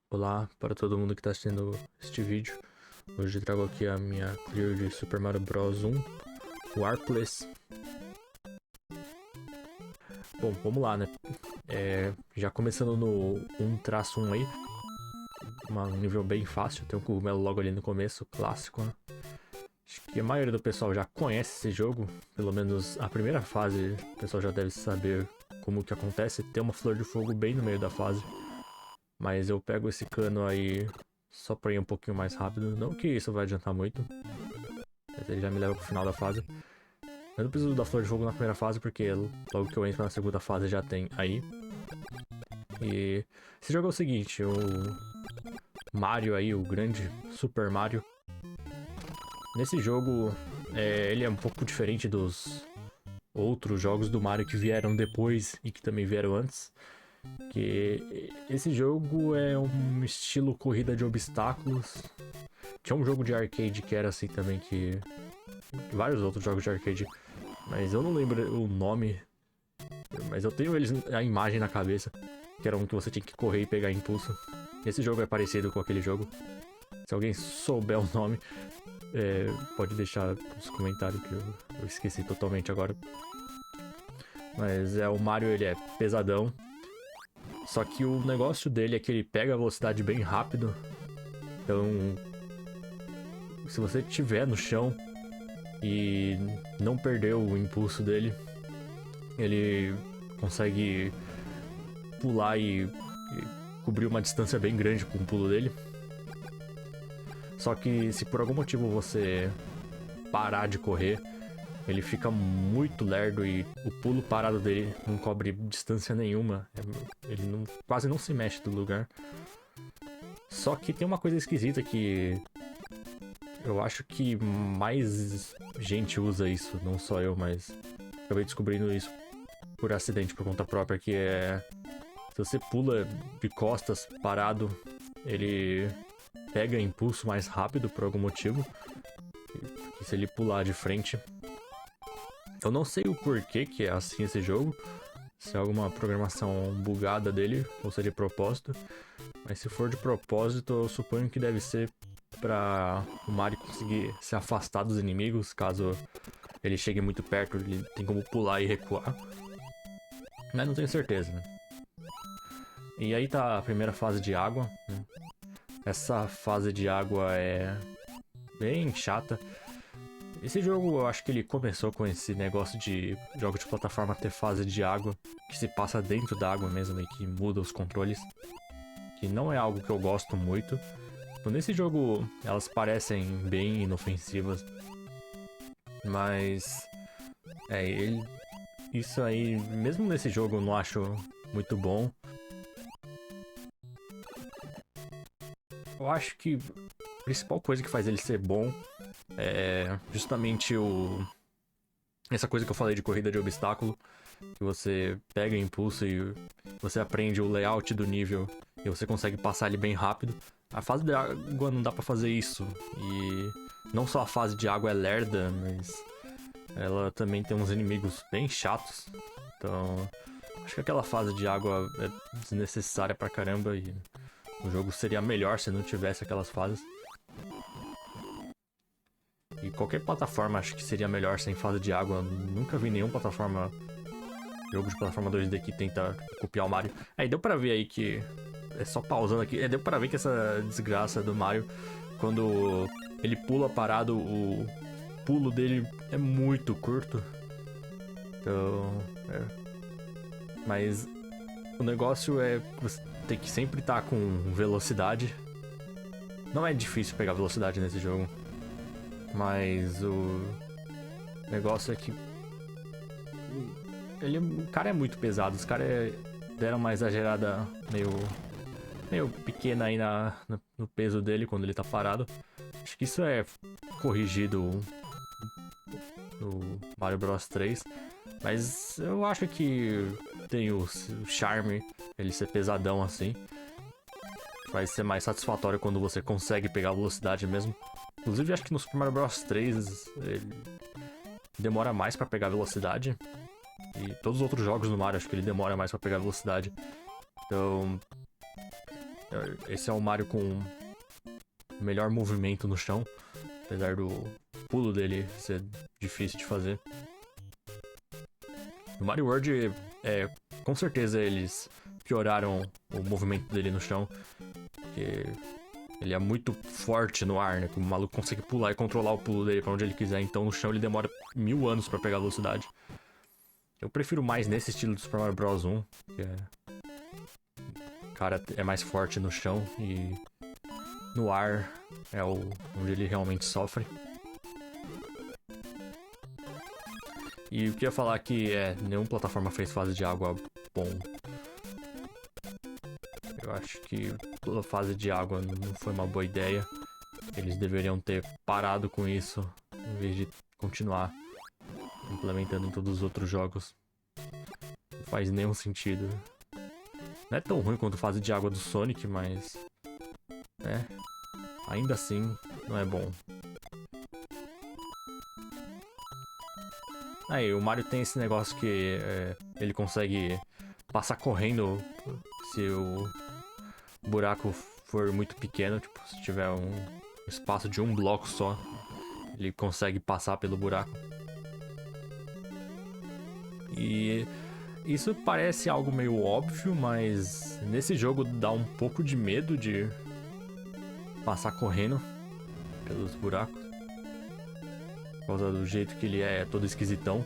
Olá para todo mundo que está assistindo este vídeo. Hoje trago aqui a minha clear de Super Mario Bros 1, Warpless. Bom, vamos lá, né? Já começando no 1-1 aí, um nível bem fácil, tem um cogumelo logo ali no começo, clássico, né? Acho que a maioria do pessoal já conhece esse jogo, pelo menos a primeira fase o pessoal já deve saber como que acontece. Tem uma flor de fogo bem no meio da fase. Mas eu pego esse cano aí só pra ir um pouquinho mais rápido. Não que isso vai adiantar muito. Mas ele já me leva pro final da fase. Eu não preciso da flor de fogo na primeira fase, porque logo que eu entro na segunda fase já tem aí. E esse jogo é o seguinte, o Mario aí, o grande Super Mario. Nesse jogo, ele é um pouco diferente dos outros jogos do Mario que vieram depois e que também vieram antes. Que esse jogo é um estilo corrida de obstáculos. Tinha um jogo de arcade que era assim também, que vários outros jogos de arcade, mas eu não lembro o nome, mas eu tenho eles, a imagem na cabeça, que era um que você tinha que correr e pegar impulso. Esse jogo é parecido com aquele jogo. Se alguém souber o nome, pode deixar nos comentários que eu esqueci totalmente agora. Mas o Mario, ele é pesadão. Só que o negócio dele é que ele pega a velocidade bem rápido. Então, se você estiver no chão e não perder o impulso dele, ele consegue pular e cobrir uma distância bem grande com o pulo dele. Só que se por algum motivo você parar de correr, ele fica muito lerdo e o pulo parado dele não cobre distância nenhuma. Ele quase não se mexe do lugar. Só que tem uma coisa esquisita que eu acho que mais gente usa isso, não só eu, mas acabei descobrindo isso por acidente, por conta própria, que é... Se você pula de costas parado, ele pega impulso mais rápido por algum motivo. E se ele pular de frente... Eu não sei o porquê que é assim esse jogo. Se é alguma programação bugada dele, ou se é de propósito. Mas se for de propósito, eu suponho que deve ser pra o Mario conseguir se afastar dos inimigos. Caso ele chegue muito perto, ele tem como pular e recuar. Mas não tenho certeza, né? E aí tá a primeira fase de água, né? Essa fase de água é bem chata. Esse jogo, eu acho que ele começou com esse negócio de jogo de plataforma ter fase de água, que se passa dentro da água mesmo e que muda os controles. Que não é algo que eu gosto muito. Então, nesse jogo, elas parecem bem inofensivas. Mas... isso aí, mesmo nesse jogo, eu não acho muito bom. Eu acho que a principal coisa que faz ele ser bom é justamente essa coisa que eu falei de corrida de obstáculo, que você pega impulso e você aprende o layout do nível e você consegue passar ele bem rápido. A fase de água não dá pra fazer isso, e não só a fase de água é lerda, mas ela também tem uns inimigos bem chatos. Então, acho que aquela fase de água é desnecessária pra caramba e o jogo seria melhor se não tivesse aquelas fases. E qualquer plataforma acho que seria melhor sem fase de água. Nunca vi nenhum jogo de plataforma 2D que tenta copiar o Mario. Aí deu pra ver aí que... É só pausando aqui. Deu pra ver que essa desgraça do Mario, quando ele pula parado, o pulo dele é muito curto. Então... Mas o negócio é você ter que sempre estar com velocidade. Não é difícil pegar velocidade nesse jogo. Mas o negócio é que o cara é muito pesado. Os caras deram uma exagerada meio pequena aí no peso dele quando ele tá parado. Acho que isso é corrigido no Mario Bros 3. Mas eu acho que tem o charme ele ser pesadão assim. Vai ser mais satisfatório quando você consegue pegar a velocidade mesmo. Inclusive, acho que no Super Mario Bros 3 ele demora mais pra pegar velocidade. E todos os outros jogos do Mario, acho que ele demora mais pra pegar velocidade. Então, Esse é o Mario com melhor movimento no chão, apesar do pulo dele ser difícil de fazer. No Mario World, com certeza eles pioraram o movimento dele no chão, porque ele é muito forte no ar, né? O maluco consegue pular e controlar o pulo dele pra onde ele quiser, então no chão ele demora 1000 anos pra pegar velocidade. Eu prefiro mais nesse estilo do Super Mario Bros 1, que o cara é mais forte no chão e no ar é onde ele realmente sofre. E o que eu ia falar que nenhuma plataforma fez fase de água bom. Eu acho que a fase de água não foi uma boa ideia. Eles deveriam ter parado com isso em vez de continuar implementando em todos os outros jogos. Não faz nenhum sentido. Não é tão ruim quanto a fase de água do Sonic, mas... ainda assim, não é bom. Aí, o Mario tem esse negócio que ele consegue passar correndo se o buraco for muito pequeno, tipo, se tiver um espaço de um bloco só, ele consegue passar pelo buraco. E isso parece algo meio óbvio, mas nesse jogo dá um pouco de medo de passar correndo pelos buracos. Por causa do jeito que ele é todo esquisitão.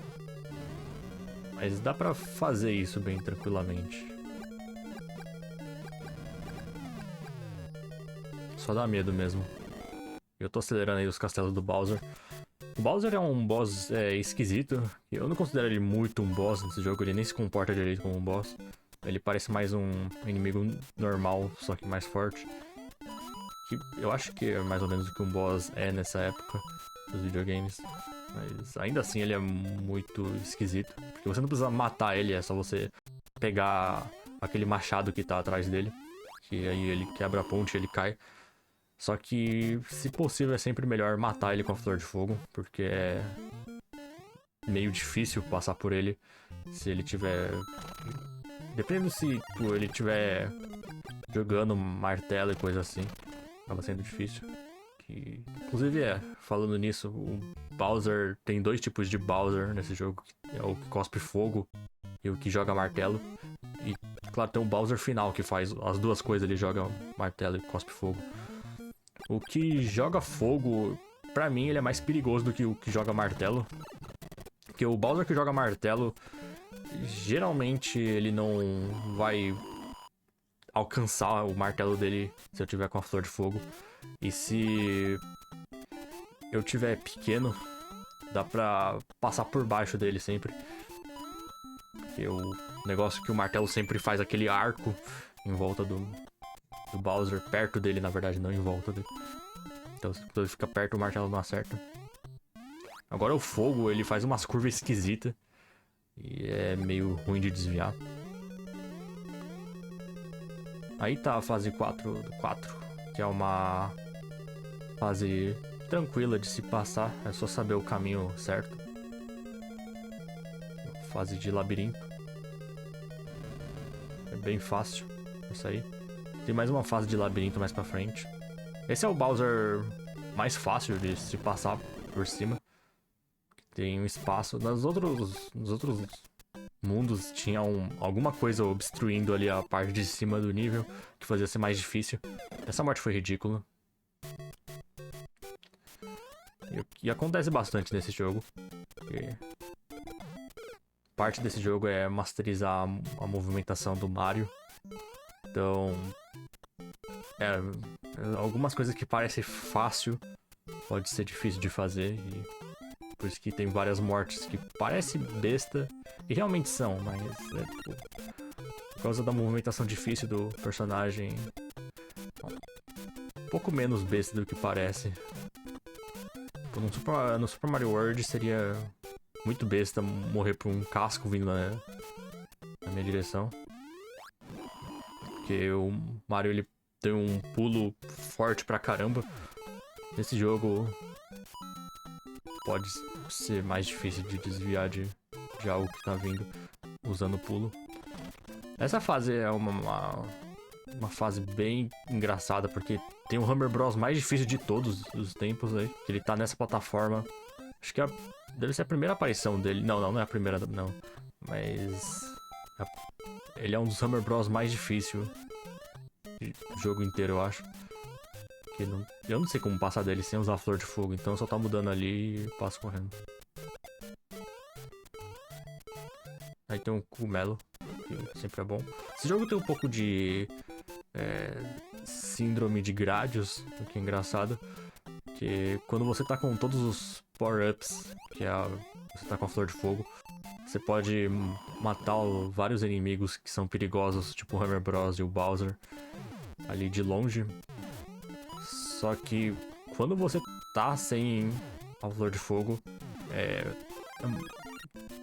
Mas dá pra fazer isso bem tranquilamente. Só dá medo mesmo. Eu tô acelerando aí os castelos do Bowser. O Bowser é um boss esquisito. Eu não considero ele muito um boss nesse jogo. Ele nem se comporta direito como um boss. Ele parece mais um inimigo normal, só que mais forte. Que eu acho que é mais ou menos o que um boss é nessa época dos videogames. Mas ainda assim ele é muito esquisito. Porque você não precisa matar ele, é só você pegar aquele machado que tá atrás dele. Que aí ele quebra a ponte e ele cai. Só que, se possível, é sempre melhor matar ele com a Flor de Fogo. Porque é meio difícil passar por ele se ele tiver... Dependendo se ele tiver jogando martelo e coisa assim. Acaba sendo difícil. Inclusive, falando nisso, o Bowser tem 2 tipos de Bowser nesse jogo. É o que cospe fogo e o que joga martelo. E, claro, tem o Bowser final que faz as duas coisas, ele joga martelo e cospe fogo. O que joga fogo, pra mim, ele é mais perigoso do que o que joga martelo. Porque o Bowser que joga martelo, geralmente ele não vai alcançar o martelo dele se eu tiver com a Flor de Fogo. E se eu tiver pequeno, dá pra passar por baixo dele sempre. Porque o negócio que o martelo sempre faz aquele arco em volta do Bowser, perto dele, na verdade, não em volta dele. Então, se ele fica perto, o martelo não acerta. Agora o fogo, ele faz umas curvas esquisitas. E é meio ruim de desviar. Aí tá a fase 4 do 4, que é uma fase tranquila de se passar, é só saber o caminho certo. Fase de labirinto. É bem fácil isso aí. Tem mais uma fase de labirinto mais pra frente. Esse é o Bowser mais fácil de se passar por cima. Tem um espaço. Nos outros mundos tinha alguma coisa obstruindo ali a parte de cima do nível, que fazia ser mais difícil. Essa morte foi ridícula. E acontece bastante nesse jogo. Parte desse jogo é masterizar a movimentação do Mario. Então... algumas coisas que parecem fácil pode ser difícil de fazer. E por isso que tem várias mortes que parecem besta. E realmente são, mas... por causa da movimentação difícil do personagem... um pouco menos besta do que parece. No Super Mario World seria muito besta morrer por um casco vindo na minha direção. Porque o Mario ele tem um pulo forte pra caramba. Nesse jogo pode ser mais difícil de desviar de algo que tá vindo usando o pulo. Essa fase é uma uma fase bem engraçada, porque tem o Hammer Bros mais difícil de todos os tempos aí. Que ele tá nessa plataforma. Acho que deve ser a primeira aparição dele. Não é a primeira, não. Mas... ele é um dos Hammer Bros mais difícil do jogo inteiro, eu acho. Que eu não sei como passar dele sem usar a Flor de Fogo, então eu só tá mudando ali e passo correndo. Aí tem um cogumelo, que sempre é bom. Esse jogo tem um pouco de síndrome de Gradius, o que é engraçado. Que quando você tá com todos os power-ups, você tá com a Flor de Fogo, você pode matar vários inimigos que são perigosos, tipo o Hammer Bros e o Bowser, ali de longe. Só que quando você tá sem a Flor de Fogo,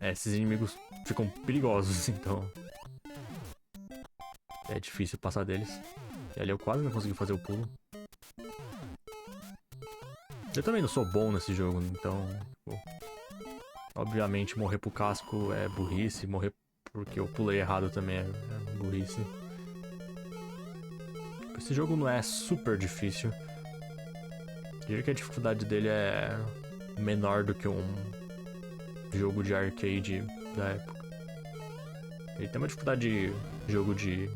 esses inimigos ficam perigosos, então é difícil passar deles. E ali eu quase não consegui fazer o pulo. Eu também não sou bom nesse jogo, então... obviamente morrer pro casco é burrice, morrer porque eu pulei errado também é burrice. Esse jogo não é super difícil. Eu diria que a dificuldade dele é menor do que um jogo de arcade da época. Ele tem uma dificuldade de jogo de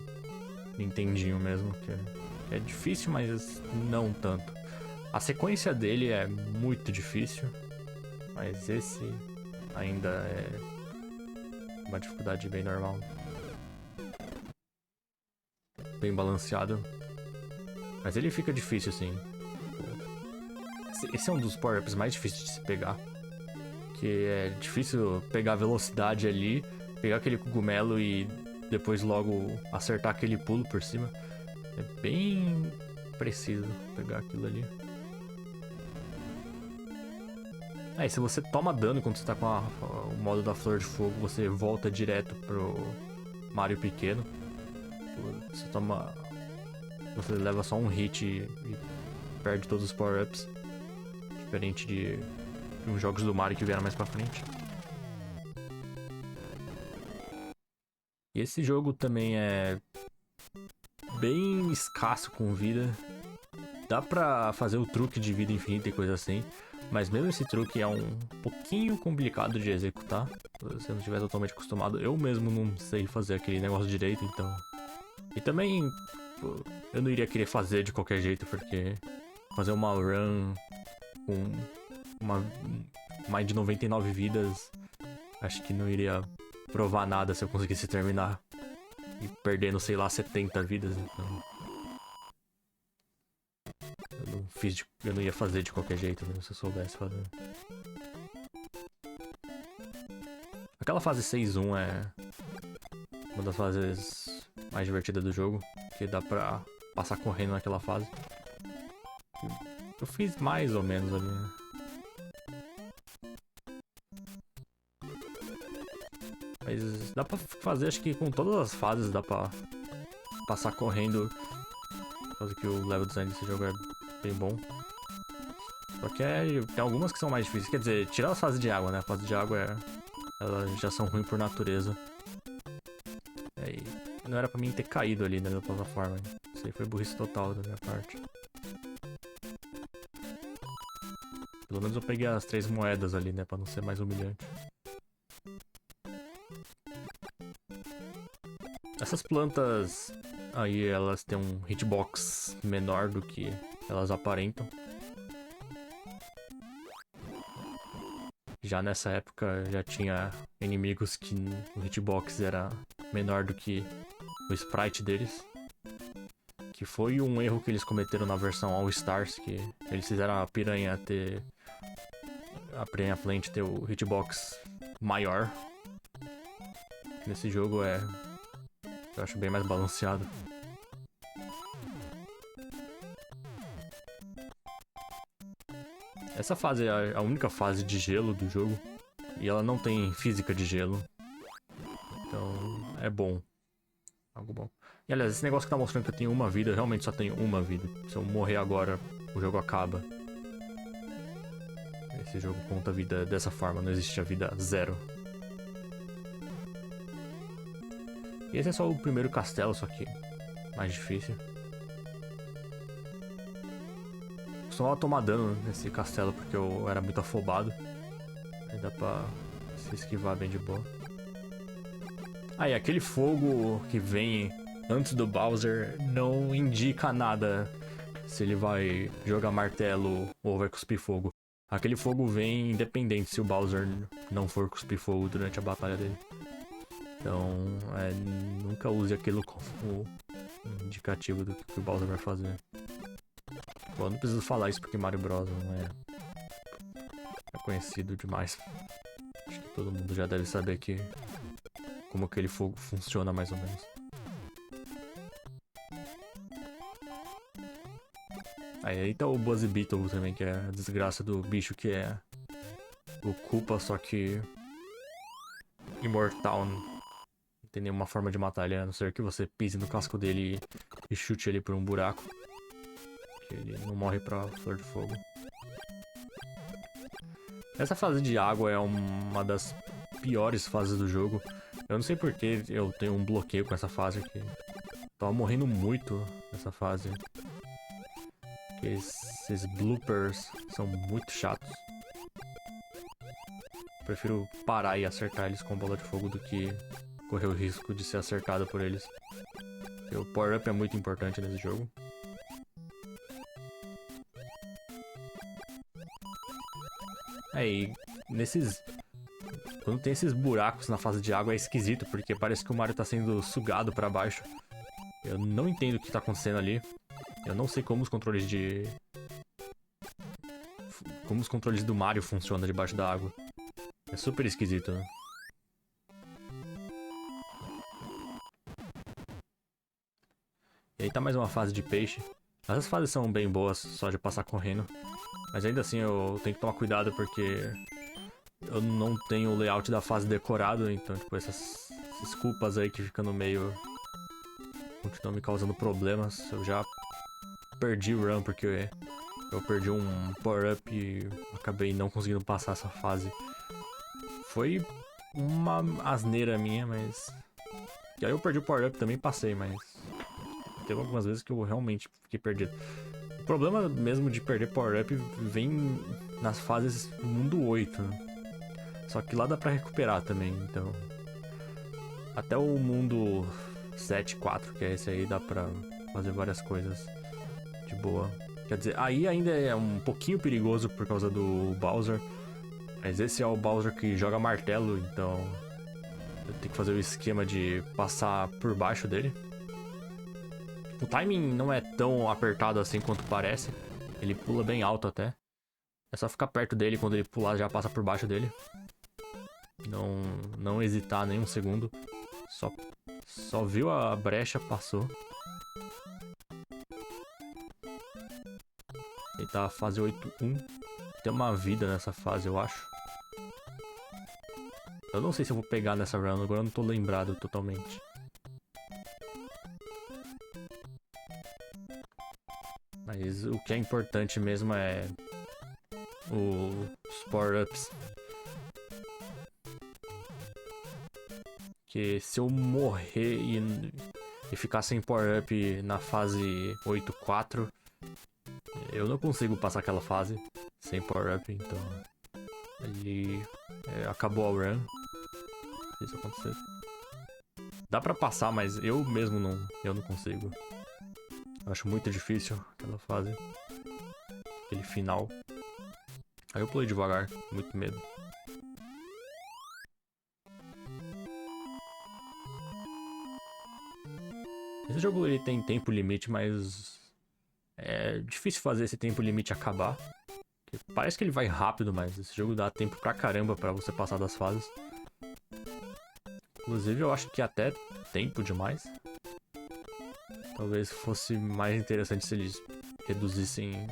Nintendinho mesmo, que é difícil, mas não tanto. A sequência dele é muito difícil, mas esse ainda é uma dificuldade bem normal. Bem balanceado. Mas ele fica difícil, sim. Esse é um dos power-ups mais difíceis de se pegar. Que é difícil pegar a velocidade ali, pegar aquele cogumelo e depois logo acertar aquele pulo por cima. É bem preciso pegar aquilo ali. E se você toma dano quando você tá com o modo da Flor de Fogo, você volta direto pro Mario pequeno. Você leva só um hit e perde todos os power-ups. Diferente de uns jogos do Mario que vieram mais pra frente. E esse jogo também é bem escasso com vida. Dá pra fazer o truque de vida infinita e coisa assim. Mas mesmo esse truque é um pouquinho complicado de executar. Se você não estiver totalmente acostumado. Eu mesmo não sei fazer aquele negócio direito, então... E também... eu não iria querer fazer de qualquer jeito, porque... fazer uma run com mais de 99 vidas... acho que não iria provar nada se eu conseguisse terminar. E perdendo, sei lá, 70 vidas, então... eu não ia fazer de qualquer jeito, mesmo se eu soubesse fazer. Aquela fase 6-1 é uma das fases mais divertidas do jogo, que dá pra passar correndo naquela fase. Eu fiz mais ou menos ali, né? Mas dá pra fazer, acho que com todas as fases dá pra passar correndo. Por causa que o level design desse jogo é bem bom. Só que tem algumas que são mais difíceis. Quer dizer, tirar as fases de água, né? A fase de água elas já são ruins por natureza. E não era pra mim ter caído ali, né, na plataforma. Isso aí foi burrice total da minha parte. Pelo menos eu peguei as 3 moedas ali, né? Pra não ser mais humilhante. Essas plantas aí, elas têm um hitbox menor do que elas aparentam. Já nessa época já tinha inimigos que o hitbox era menor do que o sprite deles. Que foi um erro que eles cometeram na versão All Stars, que eles fizeram a piranha Plant ter o hitbox maior. Nesse jogo eu acho bem mais balanceado. Essa fase é a única fase de gelo do jogo. E ela não tem física de gelo. Então é bom. Algo bom. E aliás, esse negócio que tá mostrando que eu tenho uma vida, eu realmente só tenho uma vida. Se eu morrer agora, o jogo acaba. Esse jogo conta a vida dessa forma, não existe a vida zero. E esse é só o primeiro castelo, só que mais difícil. Costumava tomar dano nesse castelo porque eu era muito afobado. Aí dá pra se esquivar bem de boa. Aí, aquele fogo que vem antes do Bowser não indica nada se ele vai jogar martelo ou vai cuspir fogo. Aquele fogo vem independente se o Bowser não for cuspir fogo durante a batalha dele. Então, nunca use aquilo como indicativo do que o Bowser vai fazer. Bom, eu não preciso falar isso porque Mario Bros não é conhecido demais. Acho que todo mundo já deve saber como aquele fogo funciona mais ou menos. Aí tá o Buzzy Beetle também, que é a desgraça do bicho que é o Koopa, só que imortal. Não tem nenhuma forma de matar ele, a não ser que você pise no casco dele e chute ele por um buraco. Que ele não morre pra flor de fogo. Essa fase de água é uma das piores fases do jogo. Eu não sei porque eu tenho um bloqueio com essa fase aqui. Tava morrendo muito nessa fase. Esses bloopers são muito chatos. Prefiro parar e acertar eles com bola de fogo do que correr o risco de ser acertado por eles. Porque o power-up é muito importante nesse jogo. Aí, quando tem esses buracos na fase de água é esquisito, porque parece que o Mario tá sendo sugado pra baixo. Eu não entendo o que tá acontecendo ali. Eu não sei como os controles do Mario funcionam debaixo da água. É super esquisito, né? E aí tá mais uma fase de peixe. Essas fases são bem boas, só de passar correndo. Mas ainda assim eu tenho que tomar cuidado porque eu não tenho o layout da fase decorado. Então, tipo, essas culpas aí que ficam no meio continuam me causando problemas. Eu já perdi o run porque eu perdi um power-up e acabei não conseguindo passar essa fase. Foi uma asneira minha, mas... E aí eu perdi o power-up também, passei, mas... Teve algumas vezes que eu realmente fiquei perdido. O problema mesmo de perder power-up vem nas fases do mundo 8, né? Só que lá dá pra recuperar também, então... Até o mundo 7.4, que é esse aí, dá pra fazer várias coisas de boa. Quer dizer, aí ainda é um pouquinho perigoso por causa do Bowser. Mas esse é o Bowser que joga martelo, então eu tenho que fazer o esquema de passar por baixo dele. O timing não é tão apertado assim quanto parece. Ele pula bem alto até. É só ficar perto dele, quando ele pular já passa por baixo dele. Não hesitar nem um segundo. Só viu a brecha, passou. Ele tá fase 8.1. Tem uma vida nessa fase, eu acho. Eu não sei se eu vou pegar nessa run, agora eu não tô lembrado totalmente. Mas o que é importante mesmo é os power-ups. Que se eu morrer e ficar sem power-up na fase 8.4, eu não consigo passar aquela fase sem power-up, então... Aí acabou a run. Se isso acontecer. Dá pra passar, mas eu mesmo não consigo. Eu acho muito difícil aquela fase. Aquele final. Aí eu pulei devagar, com muito medo. Esse jogo ele tem tempo limite, mas é difícil fazer esse tempo limite acabar. Parece que ele vai rápido, mas esse jogo dá tempo pra caramba pra você passar das fases. Inclusive eu acho que até tempo demais. Talvez fosse mais interessante se eles reduzissem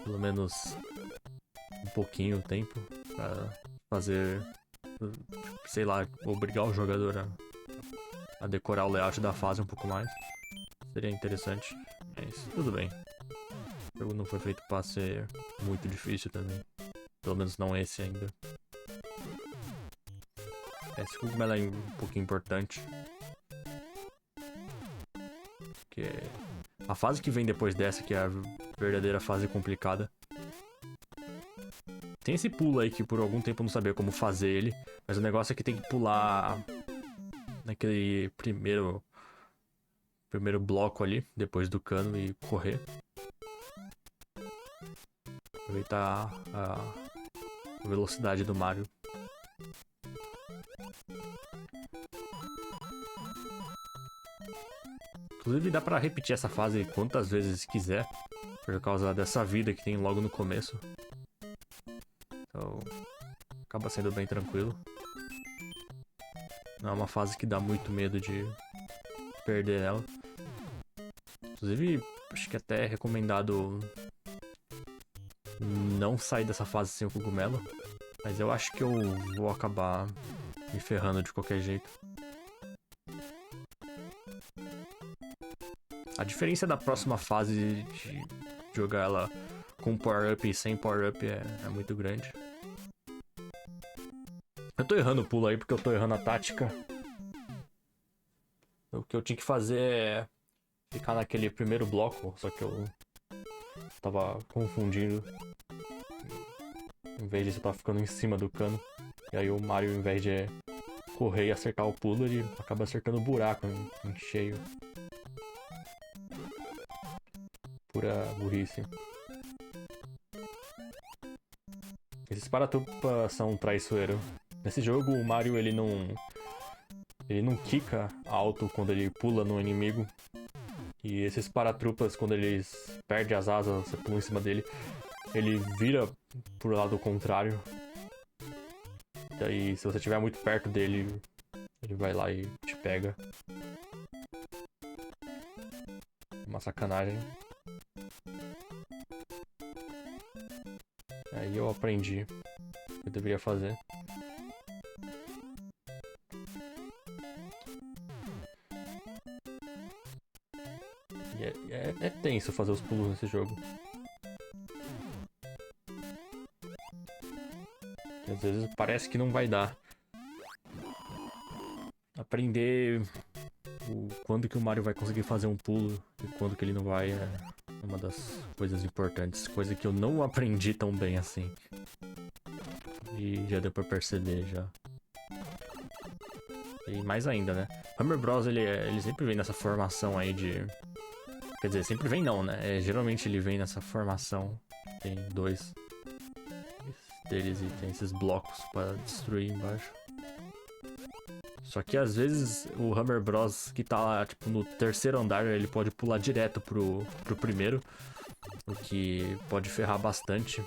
pelo menos um pouquinho o tempo pra fazer, sei lá, obrigar o jogador a decorar o layout da fase um pouco mais. Seria interessante, mas tudo bem. O jogo não foi feito pra ser muito difícil também. Pelo menos não esse ainda. Esse cogumelo é um pouquinho importante. Que a fase que vem depois dessa, que é a verdadeira fase complicada. Tem esse pulo aí que por algum tempo eu não sabia como fazer ele. Mas o negócio é que tem que pular naquele primeiro bloco ali, depois do cano, e correr. Aproveitar a velocidade do Mario. Inclusive dá pra repetir essa fase quantas vezes quiser, por causa dessa vida que tem logo no começo. Então, acaba sendo bem tranquilo. Não é uma fase que dá muito medo de perder ela. Inclusive, acho que até é recomendado não sair dessa fase sem o cogumelo. Mas eu acho que eu vou acabar me ferrando de qualquer jeito. A diferença da próxima fase de jogar ela com power-up e sem power-up é muito grande. Eu tô errando o pulo aí porque eu tô errando a tática. O que eu tinha que fazer é ficar naquele primeiro bloco, só que eu tava confundindo. Em vez disso, eu tava ficando em cima do cano. E aí o Mario, em vez de correr e acertar o pulo, ele acaba acertando o buraco em cheio. Pura burrice. Esses para-tupa são traiçoeiros. Nesse jogo, o Mario ele não quica alto quando ele pula no inimigo. E esses paratrupas, quando eles perdem as asas, você pula em cima dele, ele vira pro lado contrário. Daí, se você estiver muito perto dele, ele vai lá e te pega. Uma sacanagem. Aí eu aprendi o que eu deveria fazer. E é tenso fazer os pulos nesse jogo. E às vezes parece que não vai dar. Aprender quando que o Mario vai conseguir fazer um pulo e quando que ele não vai é uma das coisas importantes. Coisa que eu não aprendi tão bem assim. E já deu pra perceber já. E mais ainda, né? Hammer Bros, ele sempre vem nessa formação aí de... Quer dizer, sempre vem não, né? Geralmente ele vem nessa formação. Tem dois deles e tem esses blocos pra destruir embaixo. Só que às vezes o Hammer Bros que tá lá, tipo, no terceiro andar, ele pode pular direto pro primeiro. O que pode ferrar bastante.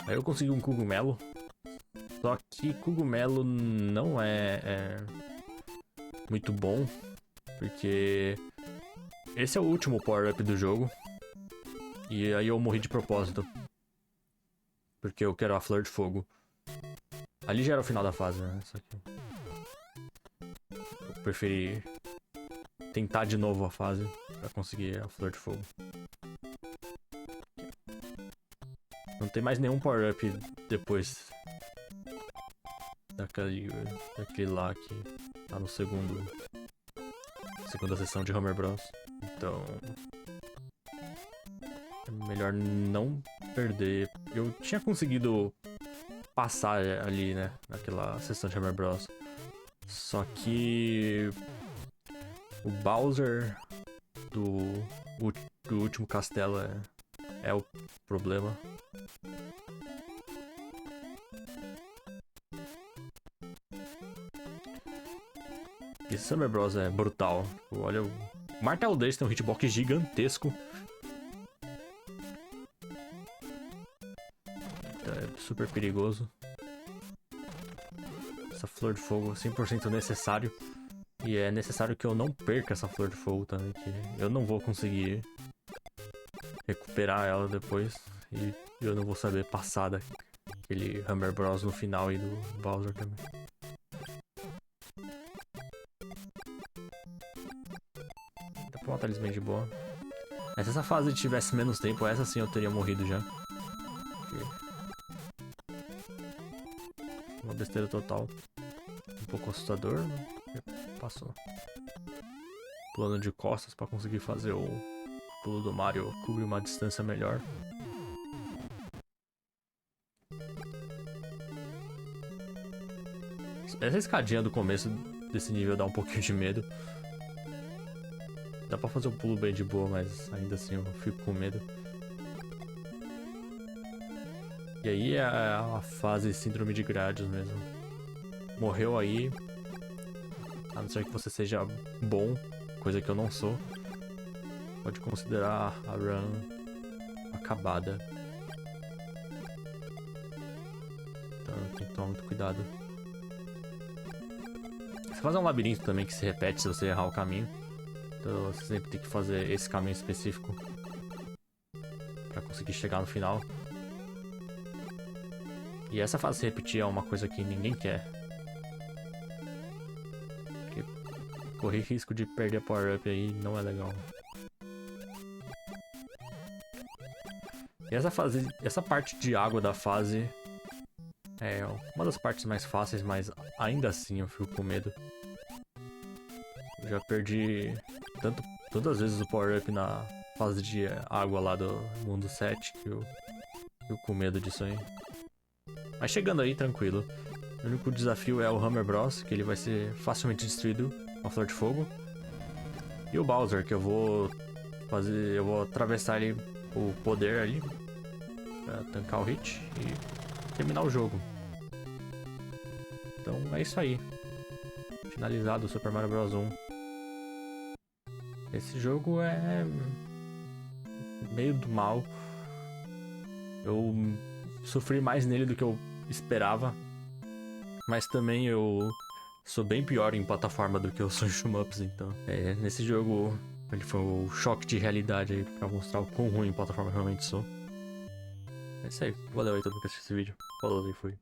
Aí eu consegui um cogumelo. Só que cogumelo não é muito bom. Porque esse é o último power-up do jogo. E aí eu morri de propósito. Porque eu quero a flor de fogo. Ali já era o final da fase, né? Só que eu preferi tentar de novo a fase pra conseguir a flor de fogo. Não tem mais nenhum power-up depois daquele lá que tá no segunda sessão de Hammer Bros. Então é melhor não perder. Eu tinha conseguido passar ali, né, naquela sessão de Hammer Bros. Só que o Bowser do último castelo é o problema. Esse Hammer Bros é brutal. Olha, o martelo desse tem um hitbox gigantesco. É super perigoso. Essa flor de fogo é 100% necessário. E é necessário que eu não perca essa flor de fogo também, que eu não vou conseguir recuperar ela depois. E eu não vou saber passar daquele Hammer Bros no final e do Bowser também. Dá pra matar eles bem de boa. Mas se essa fase tivesse menos tempo, essa sim eu teria morrido já. Uma besteira total. Um pouco assustador. Passou. Pulando de costas pra conseguir fazer o pulo do Mario cobrir uma distância melhor. Essa escadinha do começo desse nível dá um pouquinho de medo. Dá pra fazer um pulo bem de boa, mas ainda assim eu fico com medo. E aí é a fase síndrome de Gradius mesmo. Morreu aí, a não ser que você seja bom, coisa que eu não sou, pode considerar a run acabada. Então tem que tomar muito cuidado. Você faz um labirinto também que se repete se você errar o caminho. Então você sempre tem que fazer esse caminho específico pra conseguir chegar no final. E essa fase se repetir é uma coisa que ninguém quer. Porque correr risco de perder a power-up aí não é legal. E essa parte de água da fase é uma das partes mais fáceis, mas ainda assim eu fico com medo. Eu já perdi tantas vezes o power-up na fase de água lá do mundo 7 que eu fico com medo disso aí. Mas chegando aí, tranquilo. O único desafio é o Hammer Bros, que ele vai ser facilmente destruído com a Flor de Fogo. E o Bowser, que eu vou atravessar ele, o poder ali, pra tancar o hit e terminar o jogo. Então é isso aí. Finalizado o Super Mario Bros 1. Esse jogo é meio do mal. Eu sofri mais nele do que eu esperava. Mas também eu sou bem pior em plataforma do que eu sou em shmups, então. Nesse jogo ele foi o choque de realidade aí pra mostrar o quão ruim em plataforma eu realmente sou. É isso aí. Valeu aí todo mundo que assistiu esse vídeo. Falou e fui.